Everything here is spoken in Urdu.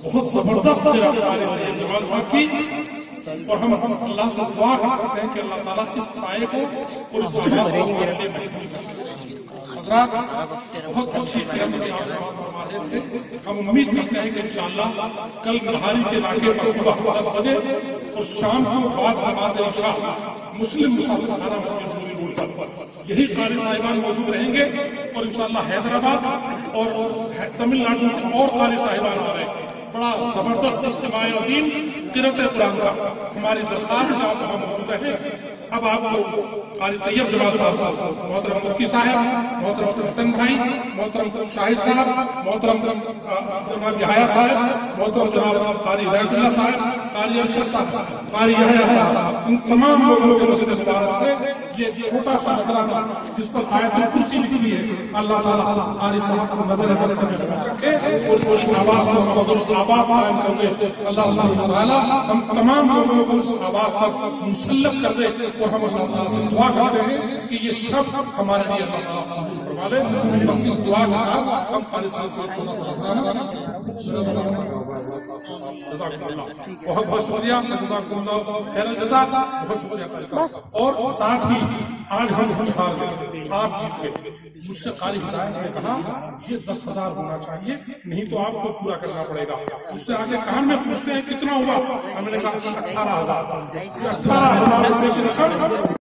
بہت زبردست جمال صاحب کی، اور ہم اللہ سے دعا کرتے ہیں کہ اللہ تعالیٰ اس سائے کو اور اس حضرات بہت اچھی تھے. ہم امید کرتے ہیں کہ انشاءاللہ کل بہاری کے علاقے پر صبح 10 بجے اور شام کو بعد نماز عشاء مسلم مسافر خانہ مسجد روڈ پر یہی قاری صاحبان موجود رہیں گے، اور انشاءاللہ حیدرآباد اور تمل ناڈو سے اور قاری صاحبان آ رہے ہیں. بڑا زبردست اجتماع دین قرأت قرآن کا ہماری درخواست ہے آپ وہاں موجود ہیں. اب آپ کو قاری طیب جمال صاحب، محترم مفتی صاحب، محترم حسن بھائی، محترم شاہد صاحب، محترم جناب یحییٰ صاحب، محترم جناب قاری رحمت اللہ صاحب، قاری ارشد صاحب، قاری یحییٰ صاحب، ان تمام لوگوں کے مسجد مبارک سے یہ چھوٹا سا نذرانہ جس پر آیت الکرسی لکھی ہے، اللہ تعالیٰ قاری صاحب کو نظر رکھے اور پوری آواز آواز قائم کر دے. اللہ تعالیٰ ہم تمام لوگوں کو اس آواز پر مسلط کر دے، اور ہم اللہ تعالیٰ سے دعا کرتے ہیں کہ یہ شب ہمارے لیے اللہ تعالیٰ فرما لے. اس دعا کے ساتھ ہم قاری صاحب کو بہت بہت شکریہ. جزاکم اللہ خیر الجزا. بہت شکریہ. اور ساتھ ہی آج ہم ہار گئے، آپ جیت گئے. مجھ سے قاری ہدایت نے کہا یہ 10,000 ہونا چاہیے، نہیں تو آپ کو پورا کرنا پڑے گا. اس سے آگے کان میں پوچھتے ہیں کتنا ہوا، ہم نے کہا 18,000 روپے کی رقم